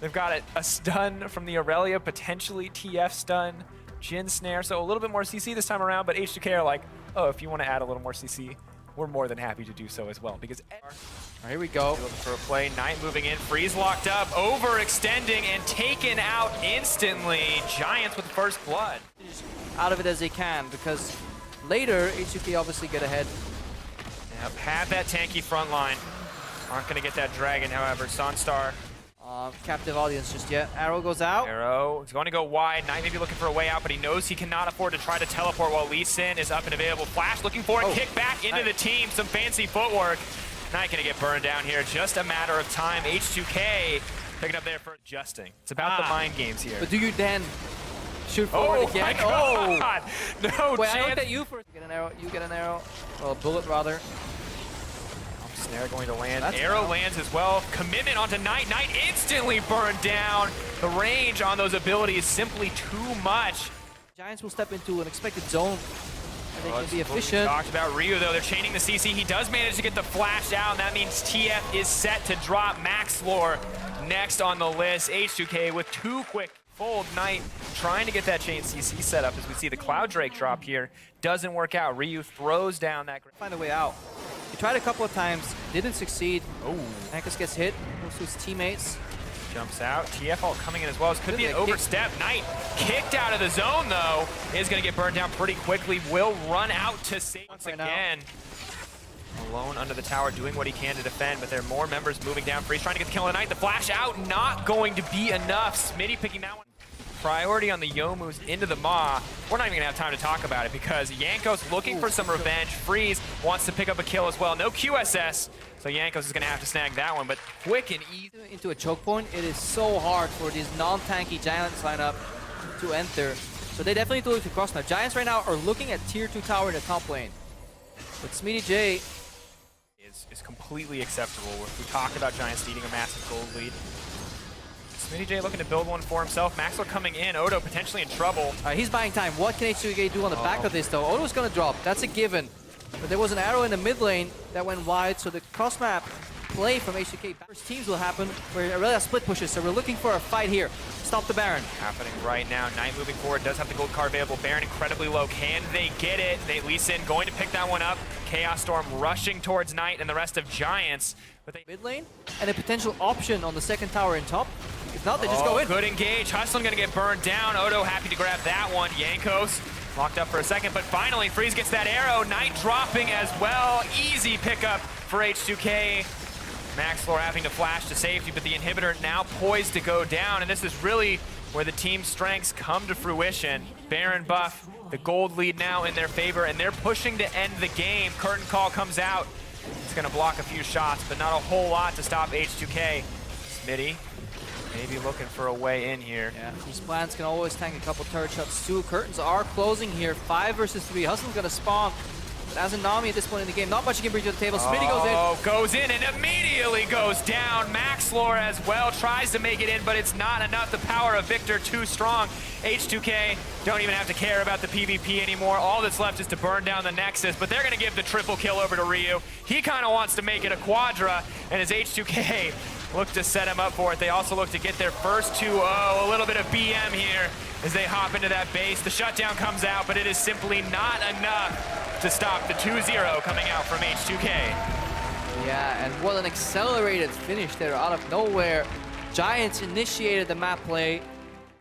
They've got a stun from the Aurelia, potentially TF stun, Jhin snare, so a little bit more CC this time around, but H2K are like, oh, if you want to add a little more CC, we're more than happy to do so as well, because Here we go. looking for a play, Knight moving in, Freeze locked up, overextending and taken out instantly. Giants with first blood. Out of it as they can, because later H2K obviously get ahead. Yep, have that tanky front line. Aren't going to get that dragon, however. Sunstar. Captive audience just yet. Arrow goes out. Arrow is going to go wide. Knight may be looking for a way out, but he knows he cannot afford to try to teleport while Lee Sin is up and available. Flash looking for it, kick back into the team. Some fancy footwork. Knight going to get burned down here. Just a matter of time. H2K picking up there for adjusting. It's about the mind games here. But do you then shoot forward again? My God. No Wait, chance. I looked at you first. Get an arrow. You get an arrow. Well, a bullet rather. Snare going to land. That's Arrow lands as well. Commitment onto Knight. Knight instantly burned down. The range on those abilities is simply too much. Giants will step into an expected zone. And they can be efficient. Talked about Ryu though. They're chaining the CC. He does manage to get the flash out, and that means TF is set to drop. Max Lore next on the list. H2K with 2 quick fold. Knight trying to get that chain CC set up as we see the Cloud Drake drop here. Doesn't work out. Ryu throws down that. Find a way out. He tried a couple of times, didn't succeed. Oh. Ankus gets hit, goes to his teammates. Jumps out. TF all coming in as well. This could be an overstep. Knight kicked out of the zone though. Is going to get burned down pretty quickly. Will run out to save once again. Alone under the tower, doing what he can to defend, but there are more members moving down. Freeze trying to get the kill on the Knight. The flash out, not going to be enough. Smitty picking that one. Priority on the Youmu's into the Maw. We're not even gonna have time to talk about it because Jankos looking for some revenge. Freeze wants to pick up a kill as well. No QSS, so Jankos is gonna have to snag that one, but quick and easy. Into a choke point, it is so hard for these non-tanky Giants lineup to enter. So they definitely need to look to cross now. Giants right now are looking at tier 2 tower in the top lane. But Smitty J is completely acceptable. We talked about Giants needing a massive gold lead. Smitty J looking to build one for himself. Maxwell coming in. Odo potentially in trouble. he's buying time. What can H2K do on the back of this though? Odo's gonna drop. That's a given. But there was an arrow in the mid lane that went wide, so the cross map play from H2K. First teams will happen where Aurelia split pushes, so we're looking for a fight here. Stop the Baron. Happening right now. Knight moving forward, does have the gold card available. Baron incredibly low. Can they get it? Lee Sin going to pick that one up. Chaos Storm rushing towards Knight and the rest of Giants. But they mid lane and a potential option on the second tower in top. If not, they just go in. Good engage. Hustling going to get burned down. Odo happy to grab that one. Jankos locked up for a second, but finally Freeze gets that arrow. Knight dropping as well. Easy pickup for H2K. Max Lore having to flash to safety, but the inhibitor now poised to go down, and this is really where the team's strengths come to fruition. Baron buff, the gold lead now in their favor, and they're pushing to end the game. Curtain call comes out. It's going to block a few shots, but not a whole lot to stop H2K. Smitty maybe looking for a way in here. Yeah, these plans can always tank a couple turret shots too. Curtains are closing here. 5 versus 3. Hustle's going to spawn. But as a Nami at this point in the game, not much you can bring to the table. Smitty goes in. Oh, goes in and immediately goes down. Max Lore as well tries to make it in, but it's not enough. The power of Victor too strong. H2K don't even have to care about the PvP anymore. All that's left is to burn down the Nexus, but they're going to give the triple kill over to Ryu. He kind of wants to make it a quadra, and as H2K look to set him up for it, they also look to get their first 2-0. A little bit of BM here as they hop into that base. The shutdown comes out, but it is simply not enough to stop the 2-0 coming out from H2K. Yeah, and what an accelerated finish there out of nowhere. Giants initiated the map play.